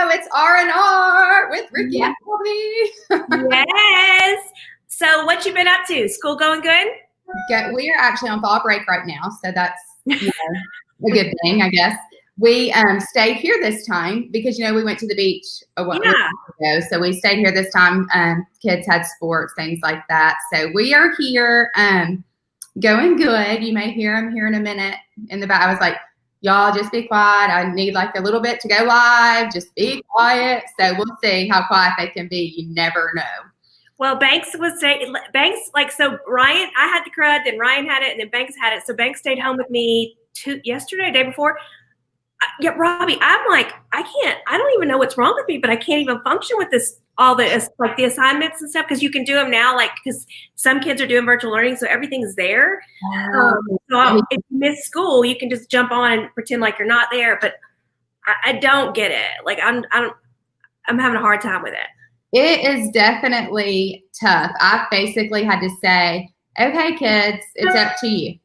It's R&R with Ricky and Bobby. Yes. So what you been up to? School going good? We are actually on fall break right now, so that's a good thing, I guess. We stayed here this time because we went to the beach a while ago, so we stayed here this time. Kids had sports, things like that. So we are here, going good. You may hear them here in a minute in the back. I was like, y'all just be quiet. I need like a little bit to go live. Just be quiet. So we'll see how quiet they can be. You never know. Well, Banks so Ryan, I had the crud, then Ryan had it, and then Banks had it. So Banks stayed home with me yesterday, day before. Yeah, Robbie, I'm like, I don't even know what's wrong with me, but I can't even function with this, all the, like the assignments and stuff, because you can do them now, like, because some kids are doing virtual learning, so everything's there. So if you miss school, you can just jump on and pretend like you're not there, but I don't get it. Like, I'm having a hard time with it. It is definitely tough. I basically had to say, okay, kids, it's up to you.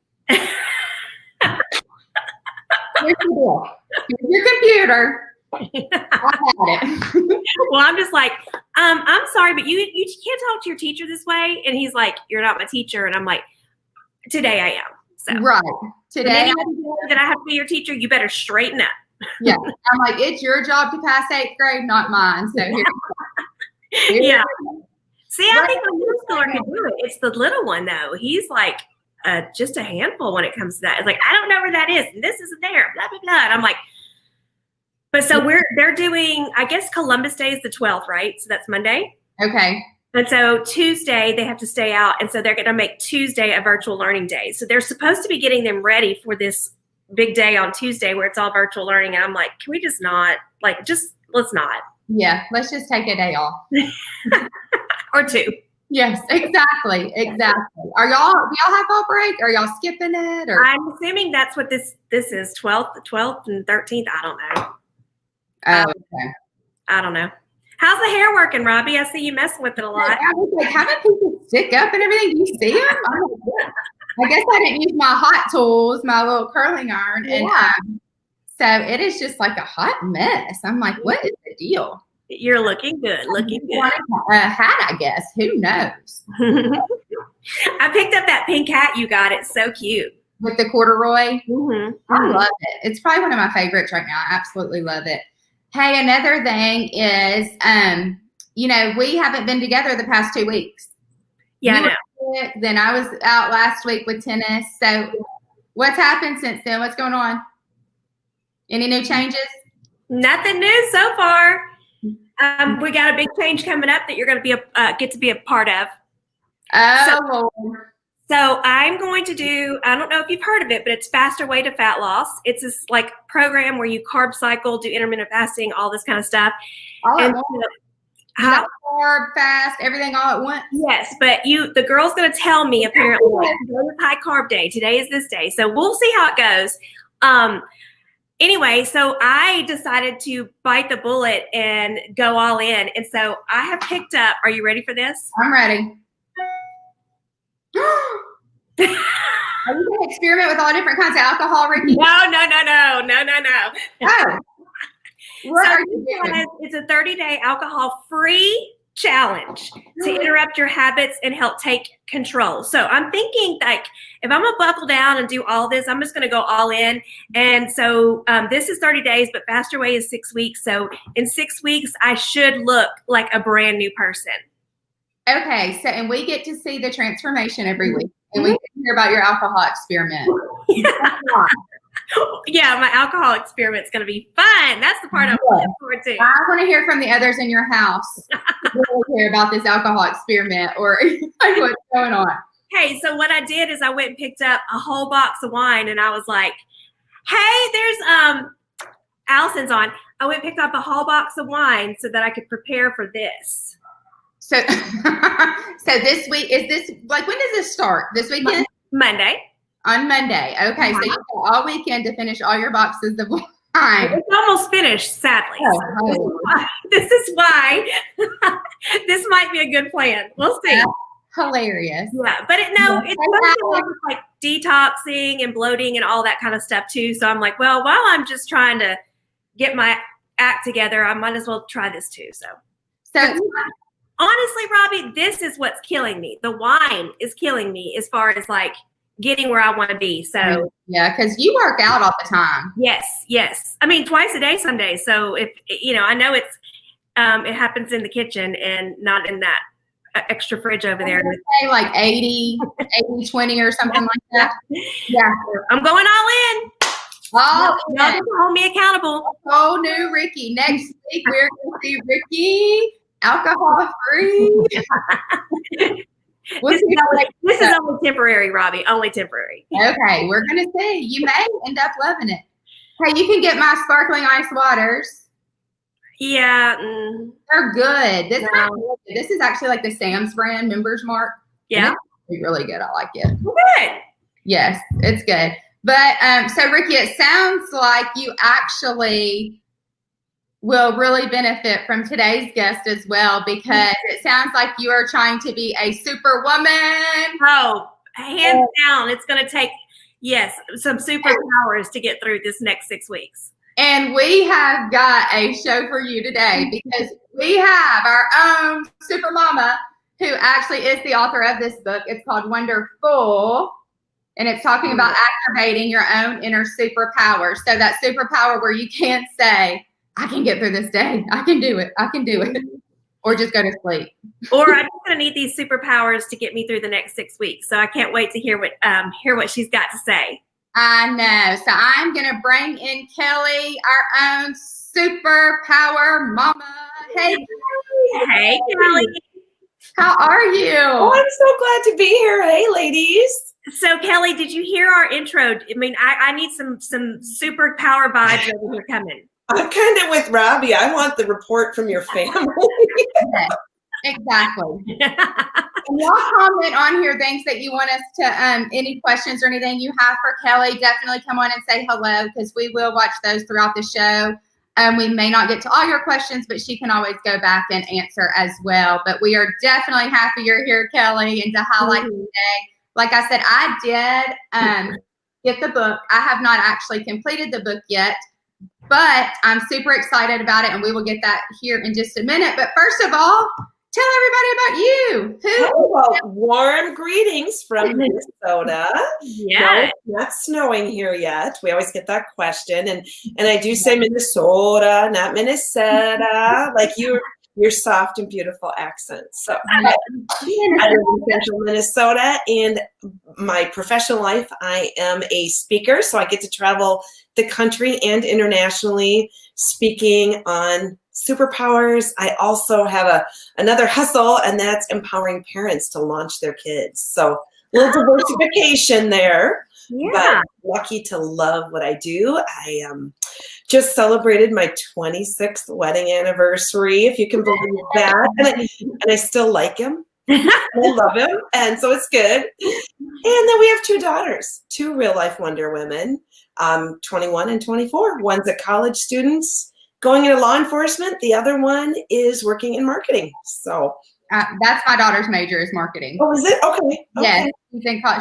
Here's your computer. I had it. Well, I'm just like, I'm sorry, but you can't talk to your teacher this way. And he's like, you're not my teacher. And I'm like, today I am. So. Right. Today that I have to be your teacher, you better straighten up. Yeah. I'm like, it's your job to pass 8th grade, not mine. So here. Yeah. See, I think the middle schooler can do it. It's the little one, though. He's like just a handful when it comes to that. It's like, I don't know where that is, and this isn't there, blah, blah, blah. And I'm like, but so they're doing, I guess Columbus Day is the 12th, right? So that's Monday. Okay. And so Tuesday, they have to stay out. And so they're going to make Tuesday a virtual learning day. So they're supposed to be getting them ready for this big day on Tuesday where it's all virtual learning. And I'm like, can we just not? Like, let's not. Yeah, let's just take a day off. Or 2. Yes, exactly. Do y'all have fall break? Are y'all skipping it? Or? I'm assuming that's what this is, 12th and 13th. I don't know. Oh, okay. I don't know. How's the hair working, Robbie? I see you messing with it a lot. I was like, haven't people stick up and everything? Do you see them? I guess I didn't use my hot tools, my little curling iron. And so it is just like a hot mess. I'm like, what is the deal? You're looking good. A hat, I guess. Who knows? I picked up that pink hat you got. It's so cute. With the corduroy? Mm-hmm. I love it. It's probably one of my favorites right now. I absolutely love it. Hey, another thing is, we haven't been together the past 2 weeks. Yeah, I know. Sick, then I was out last week with tennis. So what's happened since then? What's going on? Any new changes? Nothing new so far. We got a big change coming up that you're going to get to be a part of. Oh, So I'm going to do, I don't know if you've heard of it, but it's Faster Way to Fat Loss. It's this like program where you carb cycle, do intermittent fasting, all this kind of stuff. Carb, fast, everything all at once? Yes, but the girl's going to tell me apparently today is high carb day. Today is this day. So we'll see how it goes. Anyway, so I decided to bite the bullet and go all in. And so I have picked up, are you ready for this? I'm ready. Are you going to experiment with all different kinds of alcohol, Ricky? No. Oh. What are you doing? It's a 30-day alcohol-free challenge to interrupt your habits and help take control. So I'm thinking, like, if I'm going to buckle down and do all this, I'm just going to go all in. And so this is 30 days, but Faster Way is 6 weeks. So in 6 weeks, I should look like a brand new person. Okay, so and we get to see the transformation every week, and we get to hear about your alcohol experiment. Yeah, my alcohol experiment's going to be fun. That's the part I'm looking forward to. I want to hear from the others in your house who really care about this alcohol experiment or like what's going on. Hey, so what I did is I went and picked up a whole box of wine, and I was like, hey, there's Allison's on. I went and picked up a whole box of wine so that I could prepare for this. So this week, is this, like, when does this start? This weekend? Monday. On Monday. Okay, so you have all weekend to finish all your boxes of wine. It's almost finished, sadly. This is why this might be a good plan. We'll see. That's hilarious. Yeah, but it's like detoxing and bloating and all that kind of stuff too. So I'm like, well, while I'm just trying to get my act together, I might as well try this too. So honestly, Robbie, this is what's killing me. The wine is killing me as far as like getting where I want to be. So yeah, because you work out all the time. Yes. I mean, twice a day some days. So if I know it's it happens in the kitchen and not in that extra fridge over there. Say like 80-20 or something like that. Yeah, I'm going all in. Oh, y'all just hold me accountable. Oh, new Ricky. Next week we're going to see Ricky alcohol free. This is only temporary, Robbie. Only temporary. Okay, we're gonna see. You may end up loving it. Hey, you can get my sparkling ice waters. Yeah, they're good. This is actually like the Sam's brand Members Mark. Yeah, it's really good. I like it. Good. Yes, it's good. But so Ricky, it sounds like you actually will really benefit from today's guest as well, because it sounds like you are trying to be a superwoman. Oh, hands down, it's going to take, some superpowers to get through this next 6 weeks. And we have got a show for you today, because we have our own super mama who actually is the author of this book. It's called Wonderful. And it's talking about activating your own inner superpower. So that superpower where you can't say, I can get through this day. I can do it. I can do it. Or just go to sleep. Or I'm just going to need these superpowers to get me through the next 6 weeks. So I can't wait to hear what she's got to say. I know. So I'm going to bring in Kelly, our own superpower mama. Hey, Kelly. How are you? Oh, I'm so glad to be here. Hey, ladies. So Kelly, did you hear our intro? I mean, I need some superpower vibes over here coming. I'm kind of with Robbie. I want the report from your family. Exactly. And y'all comment on here things that you want us to, any questions or anything you have for Kelly, definitely come on and say hello, because we will watch those throughout the show. We may not get to all your questions, but she can always go back and answer as well. But we are definitely happy you're here, Kelly, and to highlight today. Like I said, I did get the book. I have not actually completed the book yet, but I'm super excited about it, and we will get that here in just a minute. But first of all, tell everybody about you. Well, warm greetings from Minnesota. Yeah. No, it's not snowing here yet. We always get that question. And I do say Minnesota, not Minnesota, like your soft and beautiful accent. So I live in central Minnesota, and my professional life, I am a speaker. So I get to travel the country and internationally speaking on superpowers. I also have another hustle, and that's empowering parents to launch their kids. So a little diversification there. Yeah. But lucky to love what I do. I just celebrated my 26th wedding anniversary, if you can believe that. And I still like him. I love him. And so it's good. And then we have 2 daughters, 2 real life Wonder Women, 21 and 24. One's a college student going into law enforcement. The other one is working in marketing. So that's my daughter's major, is marketing. Oh, is it? Okay. Yes,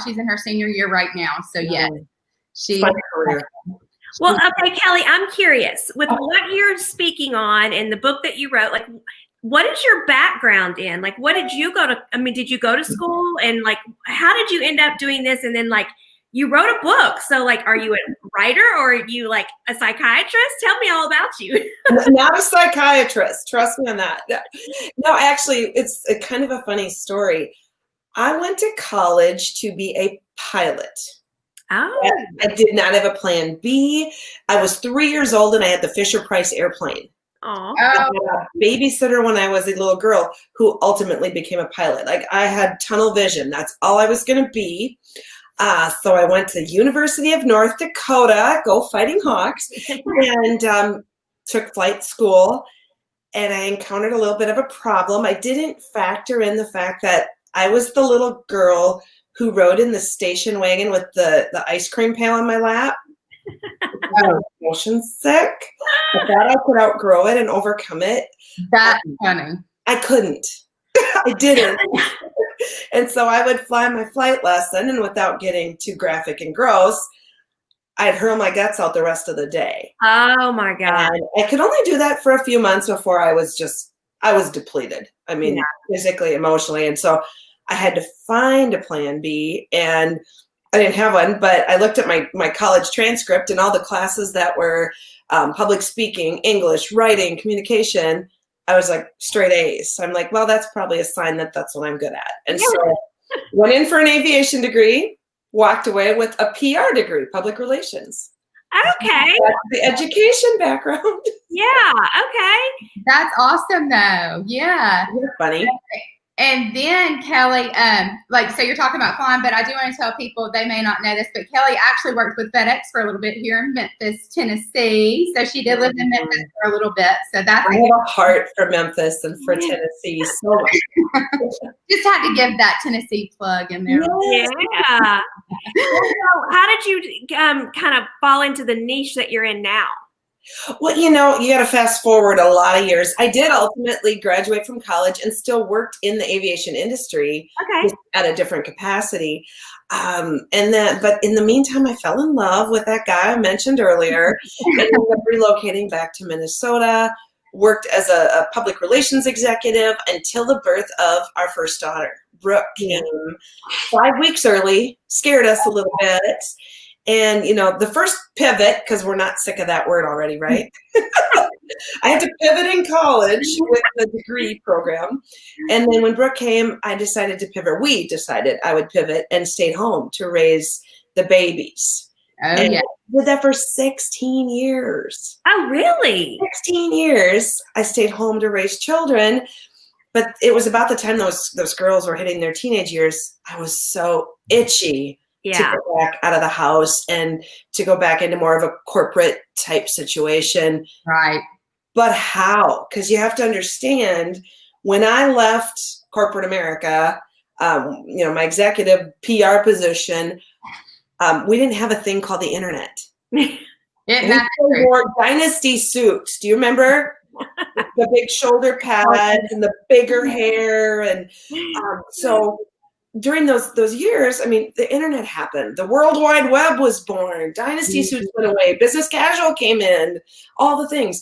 she's in her senior year right now. So yes, Fun career. Well, okay, Kelly, I'm curious with what you're speaking on in the book that you wrote. Like, what is your background in? Like, what did you go to? I mean, did you go to school, and like, how did you end up doing this? And then like, you wrote a book. So like, are you a writer, or are you like a psychiatrist? Tell me all about you. Not a psychiatrist. Trust me on that. No, actually, it's a kind of a funny story. I went to college to be a pilot. Oh. I did not have a plan B. I was 3 years old, and I had the Fisher-Price airplane. Oh. I had a babysitter when I was a little girl who ultimately became a pilot. Like, I had tunnel vision. That's all I was going to be. So I went to University of North Dakota, go Fighting Hawks, and took flight school. And I encountered a little bit of a problem. I didn't factor in the fact that I was the little girl who rode in the station wagon with the ice cream pail on my lap. I was motion sick. I thought I could outgrow it and overcome it. That's funny. I couldn't. I didn't. And so I would fly my flight lesson, and without getting too graphic and gross, I'd hurl my guts out the rest of the day. Oh my God. And I could only do that for a few months before I was depleted. I mean, physically, emotionally. And so I had to find a plan B, and I didn't have one, but I looked at my college transcript and all the classes that were public speaking, English, writing, communication. I was like straight A's. So I'm like, well, that's probably a sign that that's what I'm good at. And so went in for an aviation degree, walked away with a PR degree, public relations. Okay. That's the education background. Yeah. Okay. That's awesome though. Yeah. You're funny. And then Kelly, so you're talking about flying, but I do want to tell people, they may not know this, but Kelly actually worked with FedEx for a little bit here in Memphis, Tennessee. So she did live in Memphis for a little bit. So that's I have a heart for Memphis and for Tennessee so much. Just had to give that Tennessee plug in there. Yeah. So how did you kind of fall into the niche that you're in now? Well, you got to fast forward a lot of years. I did ultimately graduate from college and still worked in the aviation industry at a different capacity. But in the meantime, I fell in love with that guy I mentioned earlier and ended up relocating back to Minnesota, worked as a public relations executive until the birth of our first daughter. Brooke came 5 weeks early, scared us a little bit. And, the first pivot, because we're not sick of that word already, right? I had to pivot in college with the degree program. And then when Brooke came, I decided to pivot. We decided I would pivot and stayed home to raise the babies. Oh, and yeah. I did that for 16 years. Oh, really? 16 years I stayed home to raise children. But it was about the time those girls were hitting their teenage years. I was so itchy to go back out of the house and to go back into more of a corporate type situation. Right. But how? Because you have to understand, when I left corporate America, my executive PR position, we didn't have a thing called the internet. We wore dynasty suits. Do you remember? The big shoulder pads and the bigger hair. And so during those years, I mean, the internet happened. The World Wide Web was born. Dynasty suits went away. Business casual came in. All the things.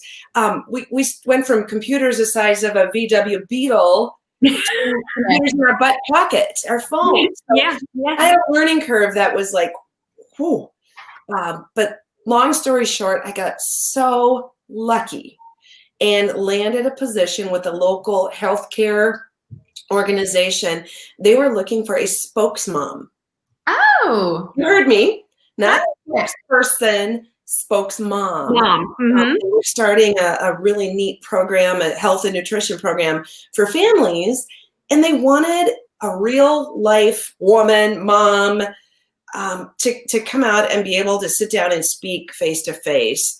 We went from computers the size of a VW Beetle to computers in our butt pockets, our phones. So I had a learning curve that was like, whew. But long story short, I got so lucky and landed a position with a local healthcare organization. They were looking for a spokesmom. Oh, you heard me. Not a spokesperson, spokesmom. They were starting a really neat program, a health and nutrition program for families, and they wanted a real life woman, mom, to come out and be able to sit down and speak face to face.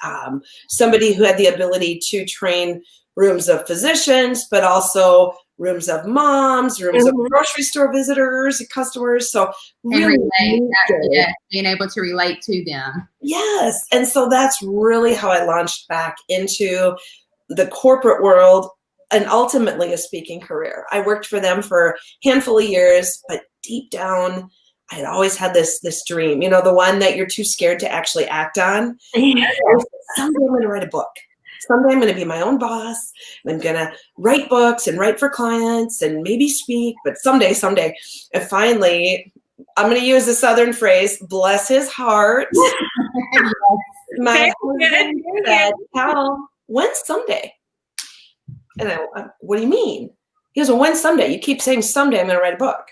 Somebody who had the ability to train rooms of physicians, but also rooms of moms, rooms of grocery store visitors, customers. So really being able to relate to them. Yes. And so that's really how I launched back into the corporate world and ultimately a speaking career. I worked for them for a handful of years, but deep down, I had always had this dream, the one that you're too scared to actually act on. Someday I'm going to write a book. Someday I'm going to be my own boss. I'm going to write books and write for clients and maybe speak, but someday. And finally, I'm going to use the Southern phrase, bless his heart. My husband said, Cal, when's someday? And I went, what do you mean? He goes, well, when's someday? You keep saying someday I'm going to write a book.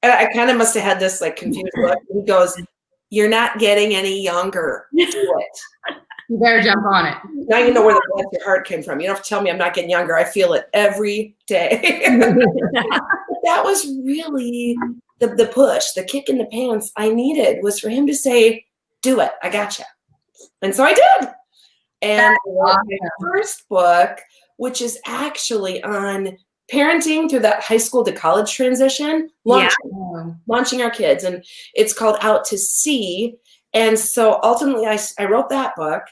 And I kind of must have had this like confused look. He goes, you're not getting any younger. Do it. You better jump on it. Now you know where the bless your heart came from. You don't have to tell me I'm not getting younger. I feel it every day. That was really the push, the kick in the pants I needed was for him to say, do it. I gotcha. And so I did. And my first book, which is actually on parenting through that high school to college transition, launching our kids. And it's called Out to Sea. And so ultimately I wrote that book.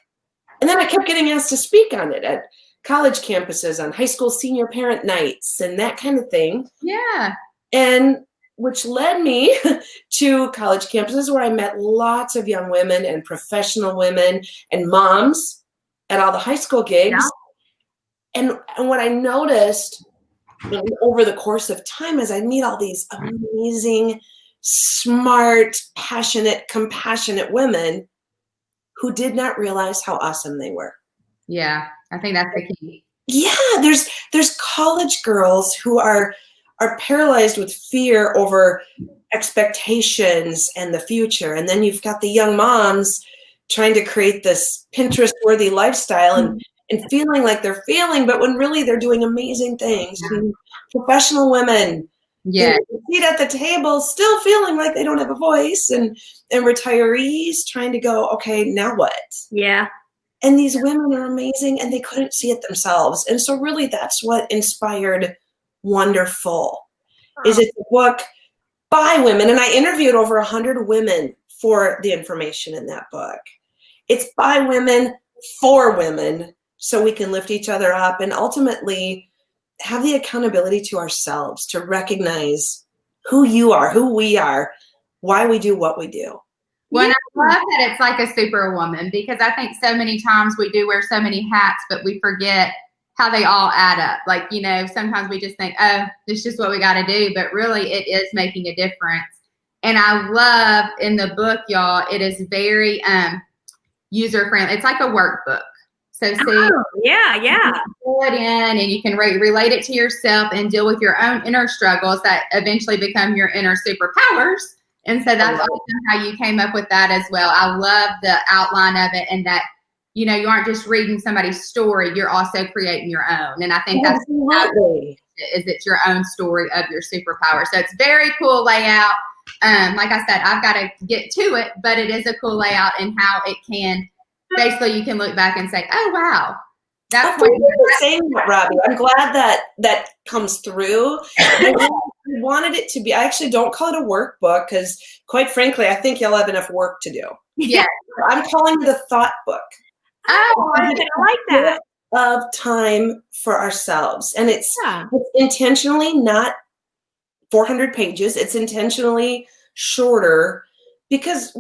And then I kept getting asked to speak on it at college campuses, on high school senior parent nights and that kind of thing. Yeah. And which led me to college campuses where I met lots of young women and professional women and moms at all the high school gigs. Yeah. And what I noticed over the course of time is I meet all these amazing, smart, passionate, compassionate women who did not realize how awesome they were. Yeah, I think that's the key. Yeah, there's college girls who are paralyzed with fear over expectations and the future. And then you've got the young moms trying to create this Pinterest-worthy lifestyle and feeling like they're failing, but when really they're doing amazing things. And professional women, sit at the table still feeling like they don't have a voice, and retirees trying to go, okay, now what? Yeah. And these women are amazing, and they couldn't see it themselves. And so really that's what inspired Wonderful. Is it's a book by women, and I interviewed over 100 women for the information in that book. It's by women for women, so we can lift each other up and ultimately have the accountability to ourselves to recognize who you are, who we are, why we do what we do. Well, and I love that it's like a superwoman, because I think so many times we do wear so many hats, but we forget how they all add up. Like, you know, sometimes we just think, oh, it's just what we got to do, but really it is making a difference. And I love in the book, y'all, it is very user-friendly. It's like a workbook. So see, yeah. Pull it in, and you can relate it to yourself and deal with your own inner struggles that eventually become your inner superpowers. And so that's awesome how you came up with that as well. I love the outline of it, and that, you know, you aren't just reading somebody's story, you're also creating your own. And I think that's it's your own story of your superpower. So it's very cool layout. Like I said, I've got to get to it, but it is a cool layout, and how it can, basically you can look back and say, oh, wow. That's what you're saying, Robbie. I'm glad that comes through. I wanted it to be, I actually don't call it a workbook, because quite frankly, I think you'll have enough work to do. Yeah. I'm calling it a thought book. Oh, I like that. Of time for ourselves. And it's intentionally not 400 pages. It's intentionally shorter, because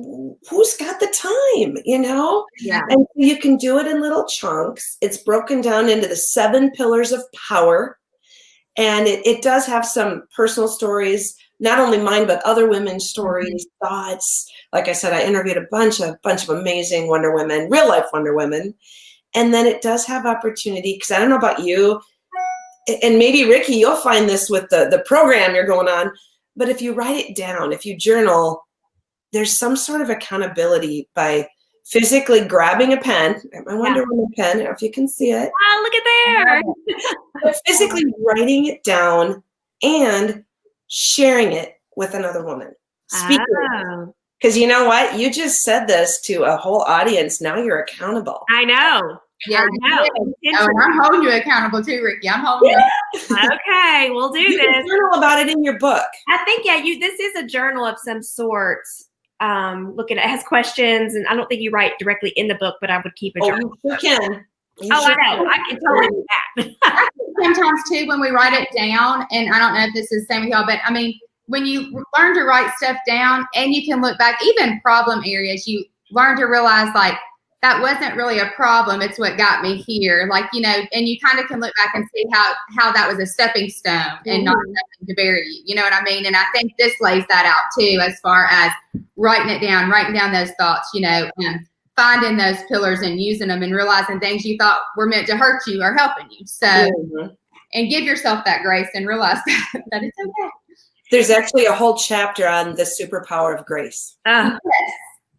who's got the time, you know? Yeah. And you can do it in little chunks. It's broken down into the 7 pillars of power. And it does have some personal stories, not only mine, but other women's stories, thoughts. Like I said, I interviewed a bunch of amazing Wonder Women, real life Wonder Women. And then it does have opportunity, because I don't know about you, and maybe Ricky, you'll find this with the program you're going on, but if you write it down, if you journal, there's some sort of accountability by physically grabbing a pen. I Wonder Woman pen, I don't know if you can see it. Oh, look at there. But physically writing it down and sharing it with another woman. Speaking it. Because you know what? You just said this to a whole audience. Now you're accountable. I know. Yeah, I know. Oh, and I'm holding you accountable too, Ricky. I'm holding you. Okay, we'll do you this. Can journal about it in your book. I think, this is a journal of some sort. Looking at it has questions, and I don't think you write directly in the book, but I would keep a journal. You can. I know. I can totally do that. Sometimes too, when we write it down, and I don't know if this is the same with y'all, but I mean, when you learn to write stuff down, and you can look back, even problem areas, you learn to realize, like, that wasn't really a problem. It's what got me here. Like, you know, and you kind of can look back and see how that was a stepping stone and not something to bury you. You know what I mean? And I think this lays that out too, as far as writing down those thoughts, you know, and finding those pillars and using them and realizing things you thought were meant to hurt you are helping you. So, and give yourself that grace and realize that it's okay. There's actually a whole chapter on the superpower of grace.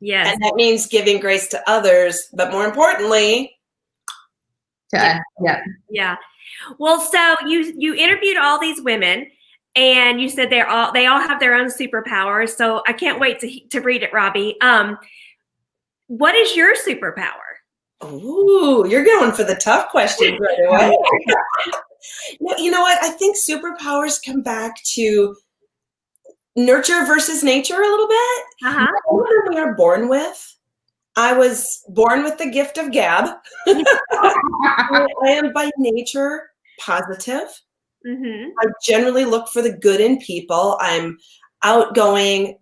Yes. And that means giving grace to others, but more importantly, to us. Yeah. Well, so you interviewed all these women, and you said they all have their own superpowers. So I can't wait to read it, Robbie. What is your superpower? Ooh, you're going for the tough questions right away. You know what? I think superpowers come back to nurture versus nature a little bit. What we are born with. I was born with the gift of gab. I am by nature positive. I generally look for the good in people. I'm outgoing,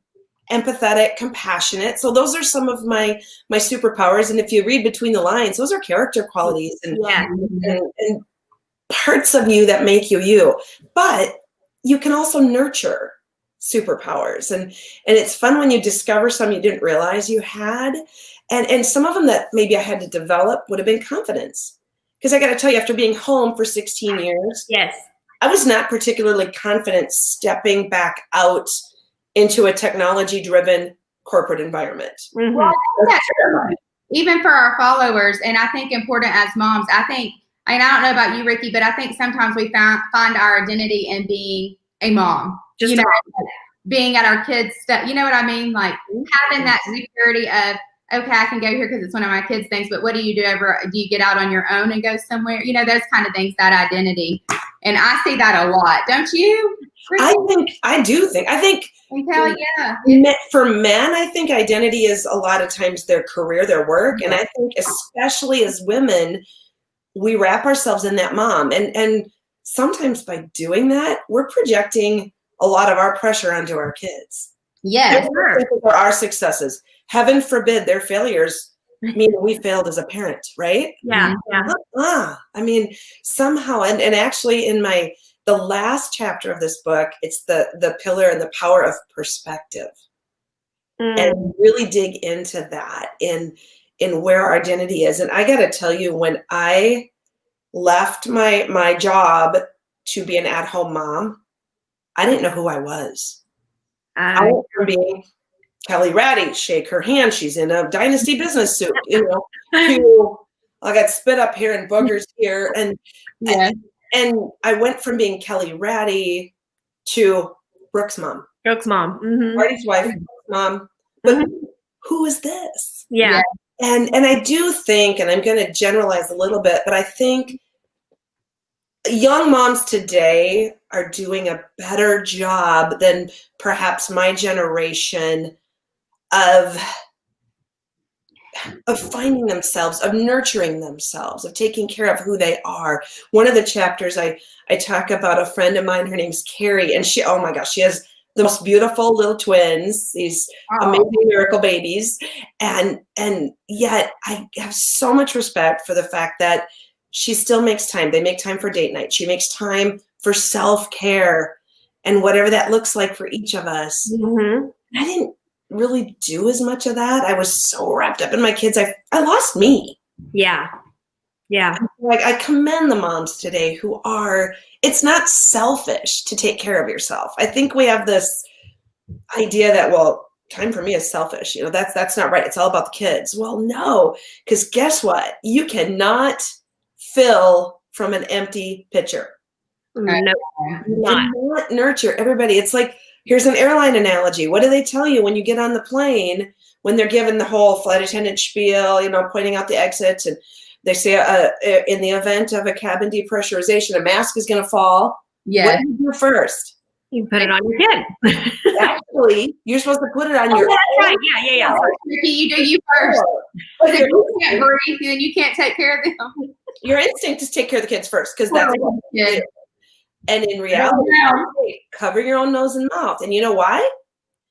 empathetic, compassionate. So those are some of my superpowers. And if you read between the lines, those are character qualities and parts of you that make you you. But you can also nurture superpowers. And it's fun when you discover some you didn't realize you had. And some of them that maybe I had to develop would have been confidence. Because I got to tell you, after being home for 16 years, yes, I was not particularly confident stepping back out into a technology-driven corporate environment. Mm-hmm. Well, that's true. Even for our followers, and I think important as moms, I think, and I don't know about you, Ricky, but I think sometimes we find our identity in being a mom. Just being at our kids' stuff. You know what I mean? Like having that security of, okay, I can go here because it's one of my kids' things, but what do you do do you get out on your own and go somewhere? You know, those kind of things, that identity. And I see that a lot. Don't you? Ricky? I think yeah. For men, I think identity is a lot of times their career, their work. And I think especially as women, we wrap ourselves in that mom. And sometimes by doing that, we're projecting a lot of our pressure onto our kids. Yes. For our successes. Heaven forbid their failures mean we failed as a parent, right? Yeah. I mean, somehow, and actually in the last chapter of this book, it's the pillar and the power of perspective. And really dig into that in where our identity is. And I got to tell you, when I left my job to be an at-home mom, I didn't know who I was. I went from being KELLY RADI, shake her hand, she's in a Dynasty business suit, to I got spit up here and boogers here. And I went from being KELLY RADI to Brooke's mom. Marty's wife, Brooke's mom. But who is this? Yeah. And I do think, and I'm going to generalize a little bit, but I think young moms today are doing a better job than perhaps my generation of finding themselves, of nurturing themselves, of taking care of who they are. One of the chapters I talk about a friend of mine, her name's Carrie, and she, oh my gosh, she has the most beautiful little twins, these amazing miracle babies. And yet I have so much respect for the fact that she still makes time. They make time for date night. She makes time for self-care and whatever that looks like for each of us. I didn't really do as much of that. I was so wrapped up in my kids. I lost me. Yeah. Like, I commend the moms today who are, it's not selfish to take care of yourself. I think we have this idea that, well, time for me is selfish. That's not right. It's all about the kids. Well, no, because guess what? You cannot fill from an empty pitcher. No, you cannot nurture everybody. It's like, here's an airline analogy. What do they tell you when you get on the plane, when they're given the whole flight attendant spiel, pointing out the exits, and they say in the event of a cabin depressurization, a mask is going to fall. Yeah. What do you do first? You put it on your kid. Actually, you're supposed to put it on your. That's right. Yeah. Ricky, you do you first. If you can't breathe, then you can't take care of them. Your instinct is take care of the kids first, because that's what you do. And in reality, cover your own nose and mouth. And you know why?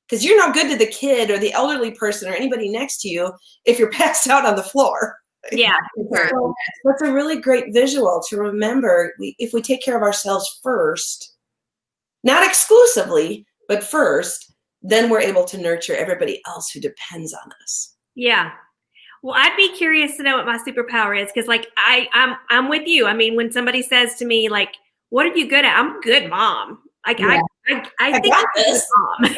Because you're no good to the kid or the elderly person or anybody next to you if you're passed out on the floor. Yeah. So that's a really great visual to remember. If we take care of ourselves first, not exclusively, but first, then we're able to nurture everybody else who depends on us. Yeah. Well, I'd be curious to know what my superpower is, because like I'm with you. I mean, when somebody says to me, like, what are you good at? I'm a good mom. Like I think I'm a good mom.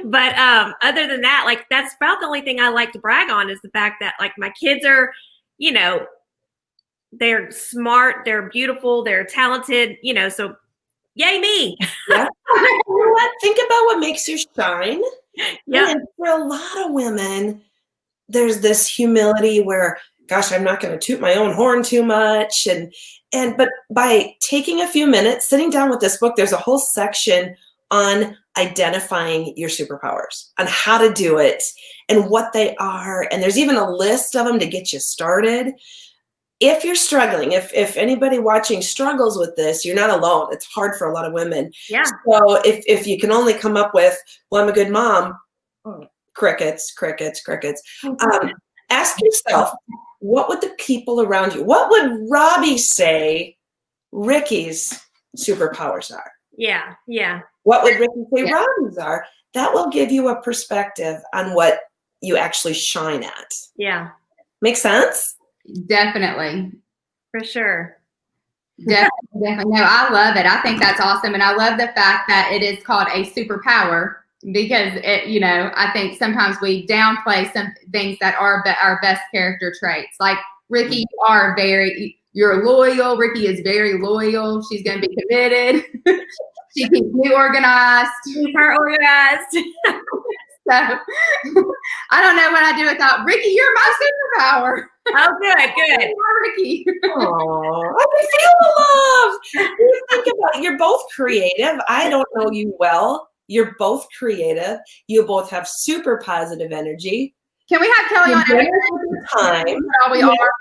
But other than that, like that's about the only thing I like to brag on is the fact that like my kids are, they're smart, they're beautiful, they're talented, so yay me. Yeah. You know what? Think about what makes you shine. Yeah. And for a lot of women, there's this humility where, gosh, I'm not going to toot my own horn too much. But by taking a few minutes, sitting down with this book, there's a whole section on identifying your superpowers, on how to do it and what they are. And there's even a list of them to get you started. if you're struggling, if anybody watching struggles with this, you're not alone. It's hard for a lot of women. Yeah. So if you can only come up with, well, I'm a good mom, crickets, crickets, crickets. Ask yourself, what would the people around you, what would Robbie say Ricky's superpowers are? Yeah. Yeah. What would Ricky say Robbie's are? That will give you a perspective on what you actually shine at. Yeah. Make sense? Definitely. For sure. Definitely. No, I love it. I think that's awesome. And I love the fact that it is called a superpower because it, you know, I think sometimes we downplay some things that are our best character traits. Like Ricky, you're loyal. Ricky is very loyal. She's going to be committed. She keeps me organized. Keep her organized. So I don't know what I do without Ricky. You're my superpower. Oh, good. Ricky. Oh, I feel love. You think about it. You're both creative. I don't know you well. You're both creative. You both have super positive energy. Can we have Kelly on every time? We are.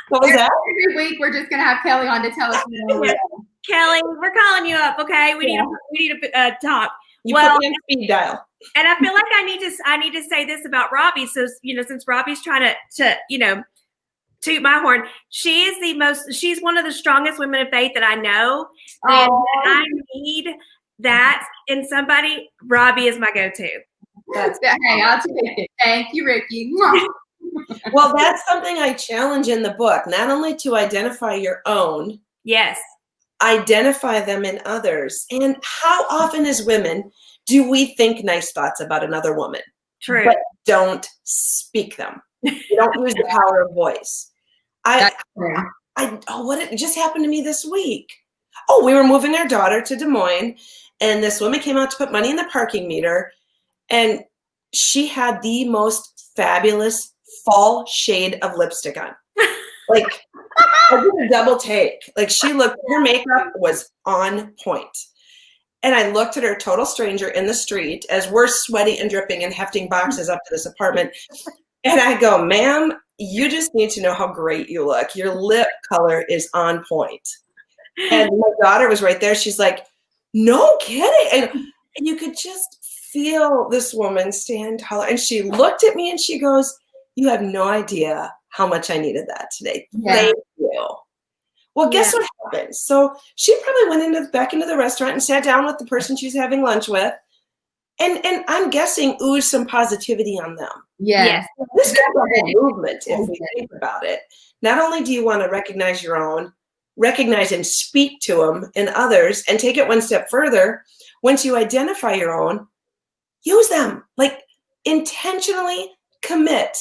What was that? Every week we're just gonna have Kelly on to tell us. Kelly, we're calling you up. Okay, we need to talk. You put me on speed dial. And I feel like I need to say this about Robbie. So, you know, since Robbie's trying to you know, toot my horn, she's one of the strongest women of faith that I know. And I need that in somebody. Robbie is my go-to. Hey, I'll take it. Thank you, Ricky. Well, that's something I challenge in the book, not only to identify your own. Yes. Identify them in others. And how often as women do we think nice thoughts about another woman? True. But don't speak them. You don't use the power of voice. What it just happened to me this week. Oh, we were moving our daughter to Des Moines, and this woman came out to put money in the parking meter, and she had the most fabulous fall shade of lipstick on. Like, I did a double take. Like, her makeup was on point. And I looked at her, total stranger in the street, as we're sweaty and dripping and hefting boxes up to this apartment. And I go, ma'am, you just need to know how great you look. Your lip color is on point. And my daughter was right there. She's like, no kidding. And you could just feel this woman stand taller. And she looked at me and she goes, you have no idea how much I needed that today. Yeah. Thank you. Well, guess what happened? So she probably went back into the restaurant and sat down with the person she's having lunch with. And I'm guessing oozed some positivity on them. Yes. This is a whole movement if we think about it. Not only do you want to recognize your own, recognize and speak to them and others, and take it one step further. Once you identify your own, use them. Like, intentionally commit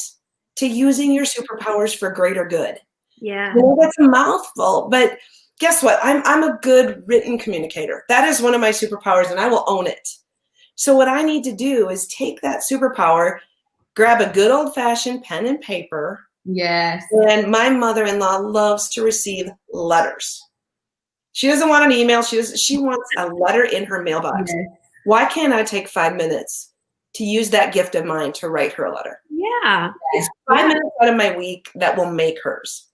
to using your superpowers for greater good. Yeah. You know, that's a mouthful, but guess what? I'm a good written communicator. That is one of my superpowers, and I will own it. So what I need to do is take that superpower, grab a good old-fashioned pen and paper. Yes. And my mother-in-law loves to receive letters. She doesn't want an email. She wants a letter in her mailbox. Yes. Why can't I take 5 minutes to use that gift of mine to write her a letter? Yeah. It's 5 minutes out of my week that will make hers.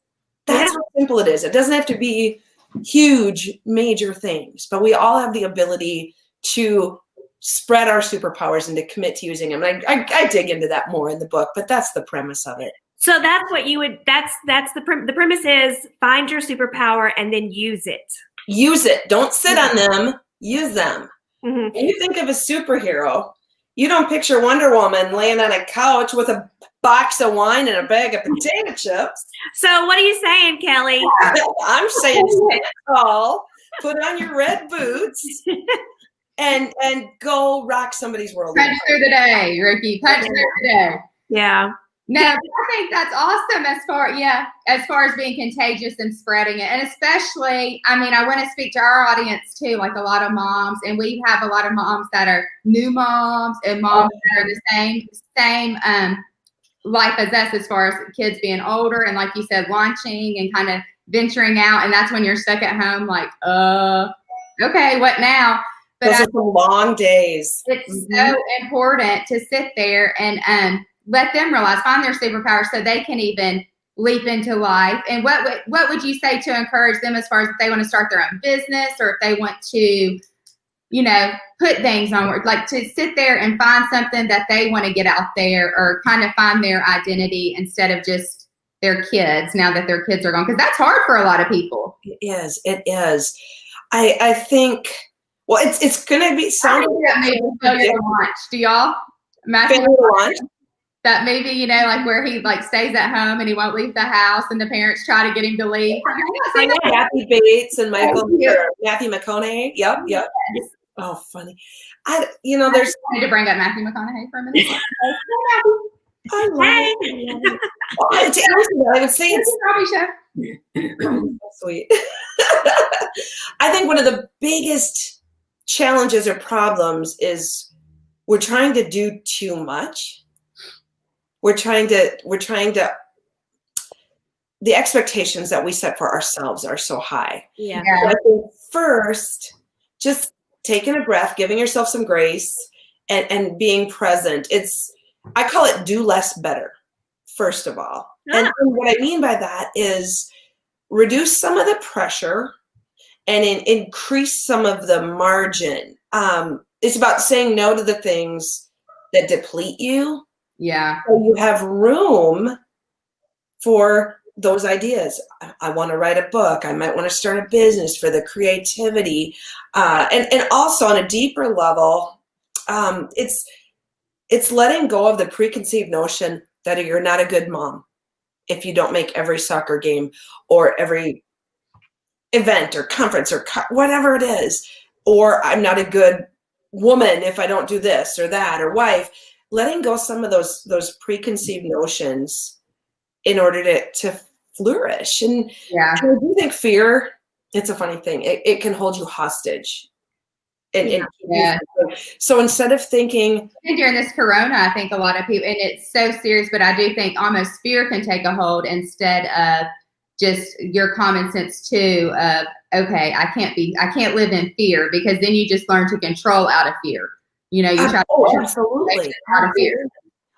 That's how simple it is. It doesn't have to be huge, major things, but we all have the ability to spread our superpowers and to commit to using them. And I dig into that more in the book, but that's the premise of it. So that's what you would, that's the premise is find your superpower and then use it. Use it. Don't sit on them. Use them. Mm-hmm. When you think of a superhero, you don't picture Wonder Woman laying on a couch with a box of wine and a bag of potato chips. So what are you saying, Kelly? I'm saying stand tall, put on your red boots, and go rock somebody's world. Punch through the day, Ricky. Punch through the day. Yeah. No, I think that's awesome as far as being contagious and spreading it. And especially, I mean, I want to speak to our audience too, like a lot of moms, and we have a lot of moms that are new moms and moms that are the same life as us as far as kids being older and, like you said, launching and kind of venturing out. And that's when you're stuck at home like, okay, what now? But those are some long days. It's so important to sit there and let them realize, find their superpower so they can even leap into life. And what would you say to encourage them as far as if they want to start their own business, or if they want to, you know, put things on work, like to sit there and find something that they want to get out there, or kind of find their identity instead of just their kids now that their kids are gone? Because that's hard for a lot of people. It is. It is. I think, well, it's going to be sounding that movie, Failure to Launch. Do y'all? Failure to Launch? That movie, you know, like where he like stays at home and he won't leave the house, and the parents try to get him to leave. Like Kathy Bates and Matthew McConaughey. Yep. Yes. Oh, funny. There's. I need to bring up Matthew McConaughey for a minute. I love it. Well, to answer that, I would say it's so sweet. I think one of the biggest challenges or problems is we're trying to do too much. We're trying to, the expectations that we set for ourselves are so high. Yeah. So I think first, just taking a breath, giving yourself some grace, and being present. I call it do less better, first of all. And what I mean by that is reduce some of the pressure and increase some of the margin. It's about saying no to the things that deplete you. Yeah. So you have room for those ideas. I want to write a book. I might want to start a business, for the creativity. And also on a deeper level, it's letting go of the preconceived notion that you're not a good mom if you don't make every soccer game or every event or conference or whatever it is, or I'm not a good woman if I don't do this or that, or wife. Letting go some of those preconceived notions in order to flourish. And yeah, I do think fear, it's a funny thing. It can hold you hostage. So instead of thinking, and during this corona, I think a lot of people, and it's so serious, but I do think almost fear can take a hold instead of just your common sense too of, okay, I can't live in fear, because then you just learn to control out of fear. You know, you try to absolutely out of fear.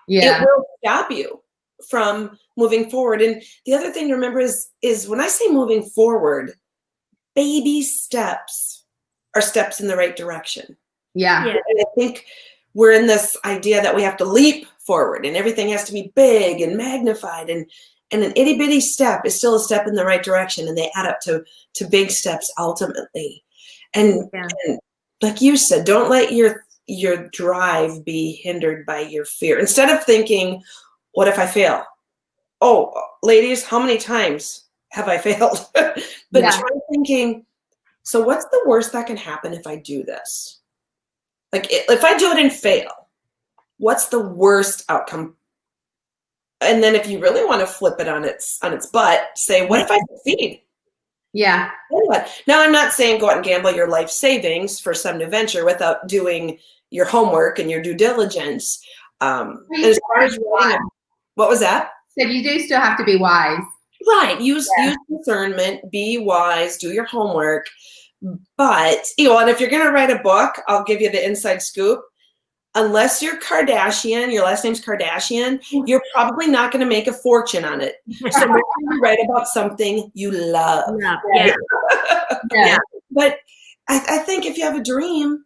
Yeah. It will stop you from moving forward. And the other thing to remember is when I say moving forward, baby steps are steps in the right direction. Yeah. And I think we're in this idea that we have to leap forward and everything has to be big and magnified, and an itty bitty step is still a step in the right direction, and they add up to big steps ultimately. And like you said, don't let your drive be hindered by your fear. Instead of thinking, what if I fail? Oh, ladies, how many times have I failed? But try thinking, so what's the worst that can happen if I do this? Like, if I do it and fail, what's the worst outcome? And then if you really want to flip it on its butt, say, what if I succeed? Yeah. Now, I'm not saying go out and gamble your life savings for some new venture without doing your homework and your due diligence. As far as what was that? So you do still have to be wise. Right. Use discernment, be wise, do your homework. But, and if you're going to write a book, I'll give you the inside scoop. Unless you're Kardashian, your last name's Kardashian, you're probably not going to make a fortune on it. So make sure you write about something you love. Yeah. But I think if you have a dream,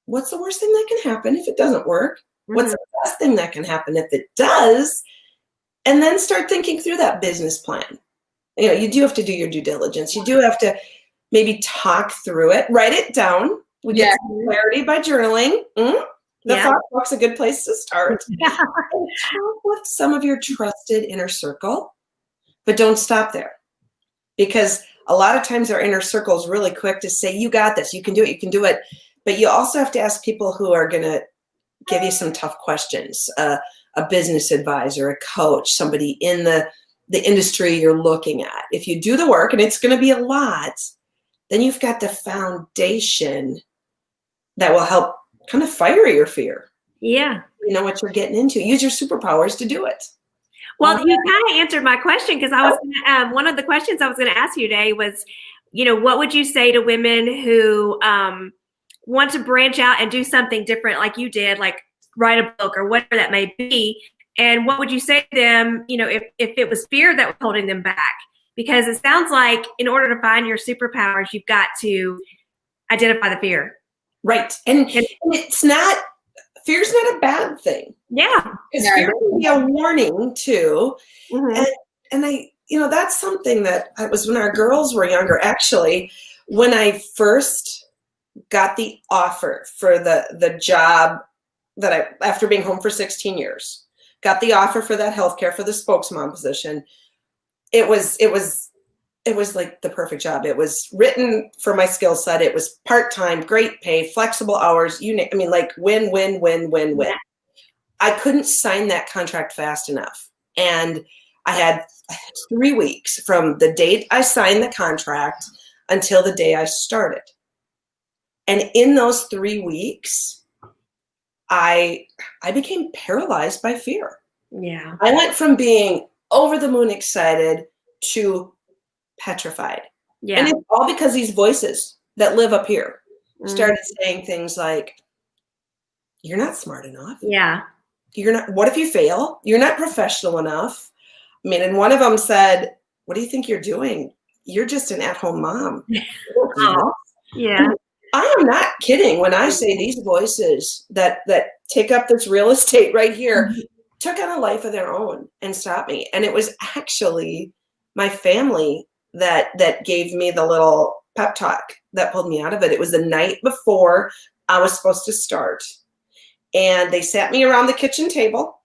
what's the worst thing that can happen if it doesn't work? Mm-hmm. What's the best thing that can happen if it does? And then start thinking through that business plan. You do have to do your due diligence. You do have to maybe talk through it, write it down. We get some clarity by journaling. The thought book's a good place to start. And talk with some of your trusted inner circle, but don't stop there, because a lot of times our inner circle is really quick to say, you got this, you can do it. But you also have to ask people who are going to give you some tough questions, a business advisor, a coach, somebody in the industry you're looking at. If you do the work, and it's going to be a lot, then you've got the foundation that will help kind of fire your fear. Yeah. You know what you're getting into. Use your superpowers to do it. Well, you kind of answered my question, because I was gonna, one of the questions I was going to ask you today was, what would you say to women who want to branch out and do something different like you did, like write a book or whatever that may be, And what would you say to them, if it was fear that was holding them back? Because it sounds like in order to find your superpowers, you've got to identify the fear. Right. And fear's not a bad thing. Yeah. Because fear can be a warning too. Mm-hmm. And I, that's something that I was when our girls were younger. Actually, when I first got the offer for the job that after being home for 16 years, got the offer for that healthcare for the spokesmom position. It was like the perfect job. It was written for my skill set. It was part-time, great pay, flexible hours. Like win, win, win, win, win. I couldn't sign that contract fast enough. And I had 3 weeks from the date I signed the contract until the day I started. And in those 3 weeks, I became paralyzed by fear. Yeah. I went from being over the moon excited to petrified. Yeah. And it's all because these voices that live up here started saying things like, you're not smart enough. Yeah. What if you fail? You're not professional enough. And one of them said, what do you think you're doing? You're just an at-home mom. Oh, yeah. I am not kidding when I say these voices that take up this real estate right here took on a life of their own and stopped me. And it was actually my family that gave me the little pep talk that pulled me out of it. It was the night before I was supposed to start. And they sat me around the kitchen table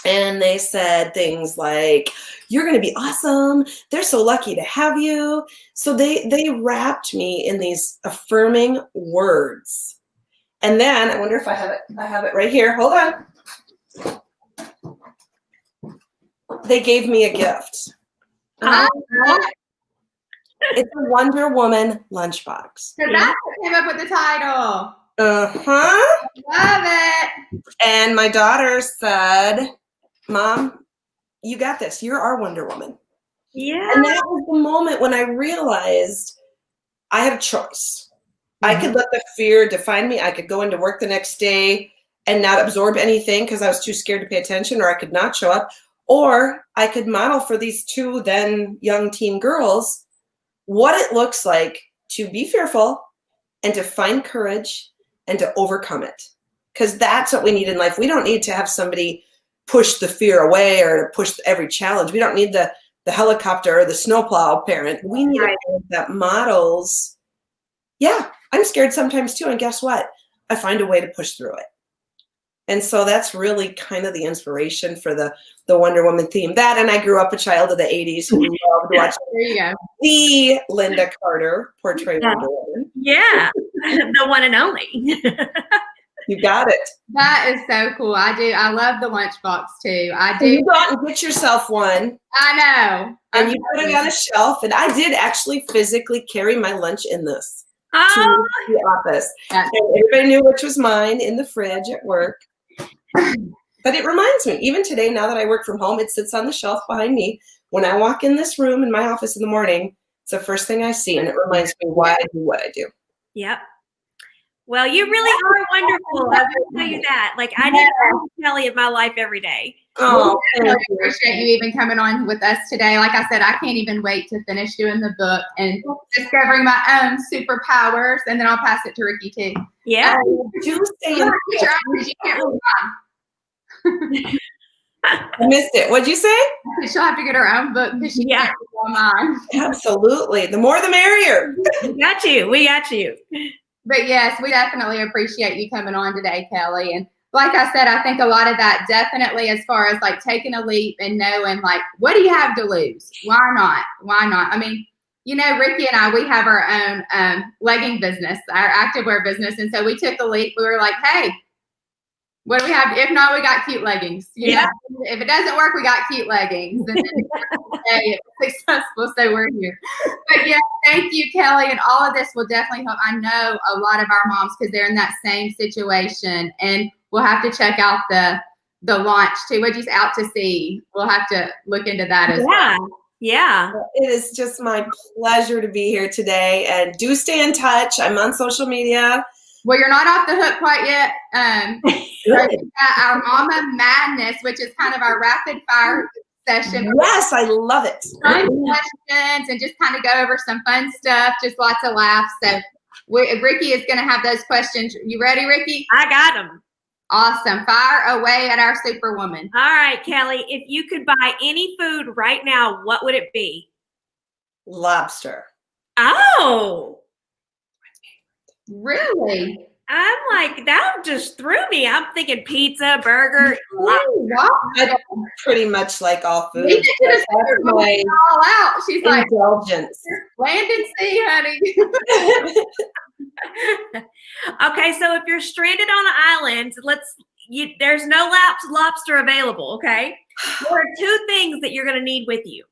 and they said things like, you're going to be awesome. They're so lucky to have you. So they wrapped me in these affirming words. And then I wonder if I have it. I have it right here. Hold on. They gave me a gift. It's a Wonder Woman lunchbox. So that's what came up with the title. Uh-huh. Love it. And my daughter said, Mom, you got this. You're our Wonder Woman. Yeah. And that was the moment when I realized I had a choice. I could let the fear define me. I could go into work the next day and not absorb anything because I was too scared to pay attention, or I could not show up. Or I could model for these two then young teen girls what it looks like to be fearful and to find courage and to overcome it. Because that's what we need in life. We don't need to have somebody push the fear away or push every challenge. We don't need the helicopter or the snowplow parent. We need a parent that models, yeah, I'm scared sometimes too. And guess what? I find a way to push through it. And so that's really kind of the inspiration for the Wonder Woman theme. That, and I grew up a child of the 80s who loved watching the Linda Carter portray Wonder Woman. Yeah, the one and only. You got it. That is so cool. I do. I love the lunchbox too. I do. You go out and get yourself one. I know. And you put it on a shelf. And I did actually physically carry my lunch in this Oh. to the office. And everybody knew which was mine in the fridge at work. But it reminds me, even today, now that I work from home, it sits on the shelf behind me. When I walk in this room in my office in the morning, it's the first thing I see. And it reminds me why I do what I do. Yep. Well, you really are wonderful. I will tell you that. Like, I need Kelly in my life every day. Oh, I really appreciate you even coming on with us today. Like I said, I can't even wait to finish doing the book and discovering my own superpowers, and then I'll pass it to Ricky too. Yeah. Do stay in Get your own, because you can't read mine. I missed it. What'd you say? She'll have to get her own book because she can't read mine. Absolutely. The more the merrier. We got you. We got you. But yes, we definitely appreciate you coming on today, Kelly. And like I said, I think a lot of that definitely, as far as like taking a leap and knowing like, what do you have to lose? Why not? Why not? I mean, you know, Ricky and I, we have our own legging business, our activewear business. And so we took the leap. We were like, hey, what do we have? If not, we got cute leggings. You know? If it doesn't work, we got cute leggings. And then hey, it's successful, so we're here. But yeah, thank you, Kelly. And all of this will definitely help. I know a lot of our moms, because they're in that same situation. And we'll have to check out the launch too. What you out to see? We'll have to look into that as well. Yeah. It is just my pleasure to be here today. And do stay in touch. I'm on social media. Well, you're not off the hook quite yet. Our Mama Madness, which is kind of our rapid fire session. Yes, I love it. Fun questions and just kind of go over some fun stuff, just lots of laughs. So Ricky is going to have those questions. You ready, Ricky? I got them. Awesome. Fire away at our Superwoman. All right, Kelly, if you could buy any food right now, what would it be? Lobster. Oh. Really? I'm like, that just threw me. I'm thinking pizza, burger. I pretty much like all food. We just did a Superwoman all out. She's like, indulgence. land and sea, honey. Okay, so if you're stranded on an island, there's no lobster available, okay? There are 2 things that you're going to need with you.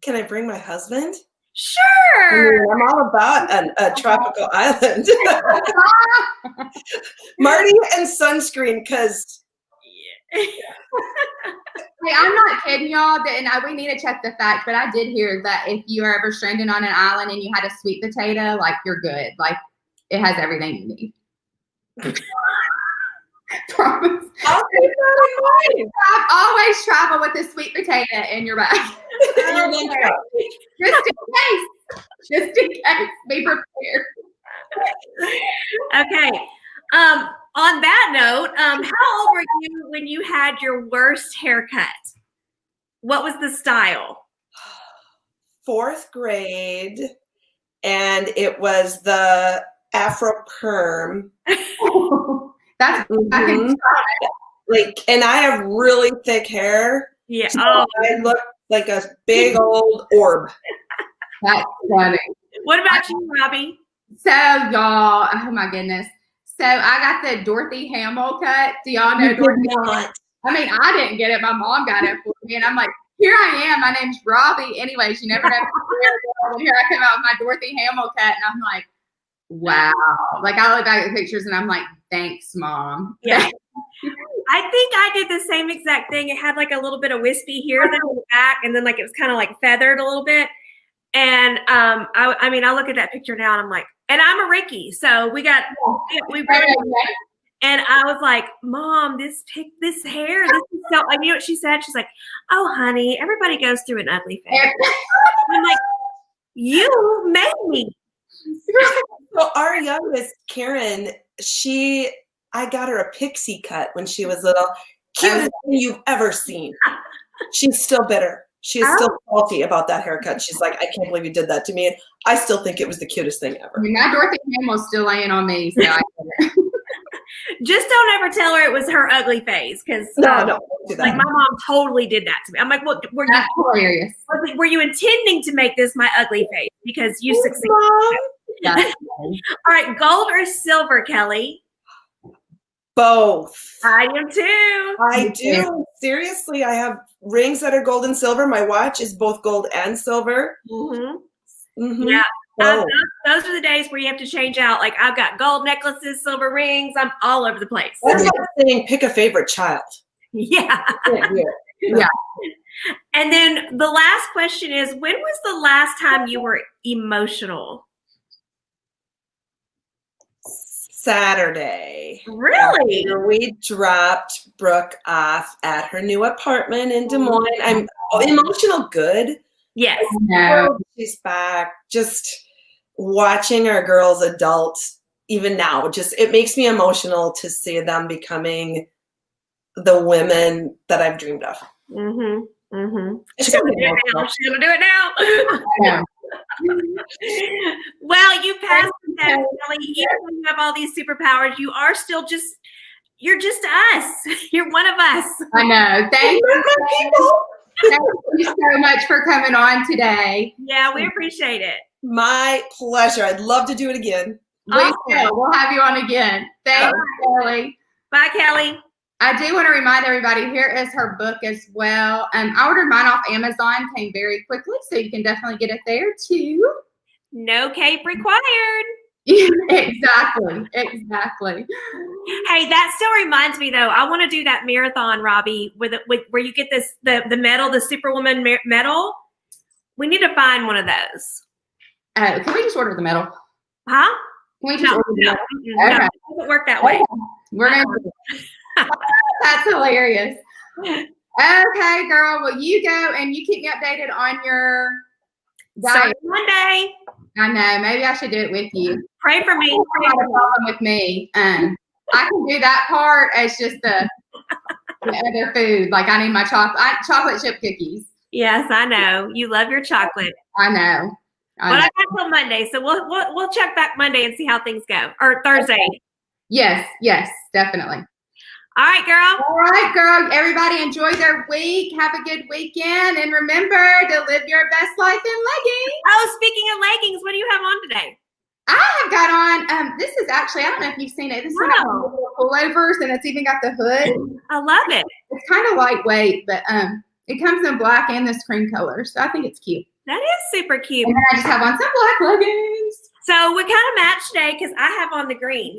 Can I bring my husband? Sure. I'm all about a tropical island. Marty and sunscreen, because Hey, I'm not kidding y'all. And we need to check the facts, but I did hear that if you are ever stranded on an island and you had a sweet potato, like you're good. Like it has everything you need. Promise. I'll keep that in mind. Always travel with a sweet potato in your bag. Just in case. Just in case. Be prepared. Okay. On that note, how old were you when you had your worst haircut? What was the style? 4th grade, and it was the Afro perm. That's like, and I have really thick hair. Yeah. So I look like a big old orb. That's funny. What about you, Robbie? So y'all, oh my goodness. So I got the Dorothy Hamill cut. Do y'all know Dorothy? I mean, I didn't get it. My mom got it for me. And I'm like, here I am. My name's Robbie. Anyways, you never know. And here I come out with my Dorothy Hamill cut. And I'm like, wow. Like I look back at the pictures and I'm like, thanks, Mom. Yeah. I think I did the same exact thing. It had like a little bit of wispy here then in the back. And then like it was kind of like feathered a little bit. And I mean, I look at that picture now and I'm like, and I'm a Ricky, so we and I was like, Mom, this hair, this is so. I knew what she said. She's like, oh, honey, everybody goes through an ugly phase. I'm like, you made me. So our youngest, Karen, I got her a pixie cut when she was little. Cutest thing you've ever seen. She's still bitter. She is still salty about that haircut. She's like, I can't believe you did that to me. And I still think it was the cutest thing ever. I mean, my Dorothy Hamill's still laying on me. So I get it. Just don't ever tell her it was her ugly phase, because no, don't do that. Like my mom totally did that to me. I'm like, well, That's hilarious. Were you intending to make this my ugly phase? Because you succeeded. All right, gold or silver, Kelly? Both. I am too. I do. Seriously, I have rings that are gold and silver. My watch is both gold and silver. Mm-hmm. Mm-hmm. Yeah. Those are the days where you have to change out. Like I've got gold necklaces, silver rings. I'm all over the place. That's like saying pick a favorite child. Yeah. Yeah. And then the last question is, when was the last time you were emotional? Saturday. Really? We dropped Brooke off at her new apartment in Des Moines. I'm emotional good. Yes. No. She's back. Just watching our girls adults, even now, it makes me emotional to see them becoming the women that I've dreamed of. Mm-hmm. Mm-hmm. She's gonna do it now. Yeah. Well, you passed the test, Kelly. Even when you have all these superpowers, you are still you're just us. You're one of us. I know. Thank you so much for coming on today. Yeah, we appreciate it. My pleasure. I'd love to do it again. Awesome. We'll have you on again. Thanks, Kelly. Bye, Kelly. I do want to remind everybody, here is her book as well. I ordered mine off Amazon, came very quickly, so you can definitely get it there too. No cape required. Exactly. Hey, that still reminds me though. I want to do that marathon, Robbie, with where you get the medal, the Superwoman medal. We need to find one of those. Can we just order the medal? Huh? we just order no, that? no, Okay. it doesn't work that way. We're gonna. That's hilarious. Okay, girl. Well, you go and you keep me updated on your diet. Starting Monday. I know. Maybe I should do it with you. Pray for me. Pray for problem with me. I can do that part as just the other food. Like I need my chocolate chip cookies. Yes, I know. You love your chocolate. I know. But I got till Monday, so we'll check back Monday and see how things go. Or Thursday. Yes, definitely. All right, girl. All right, girl. Everybody enjoy their week. Have a good weekend. And remember to live your best life in leggings. Oh, speaking of leggings, what do you have on today? I have got on, this is actually, I don't know if you've seen it. This is little pullovers, and it's even got the hood. I love it. It's kind of lightweight, but it comes in black and this cream color. So I think it's cute. That is super cute. And then I just have on some black leggings. So we kind of match today because I have on the green.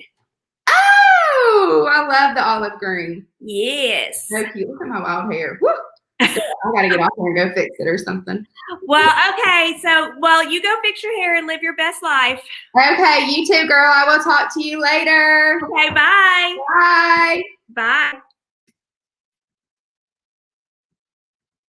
Oh, I love the olive green. Yes. So cute. Look at my wild hair. Woo. I got to get off there and go fix it or something. Well, okay. So, you go fix your hair and live your best life. Okay, you too, girl. I will talk to you later. Okay, bye. Bye. Bye.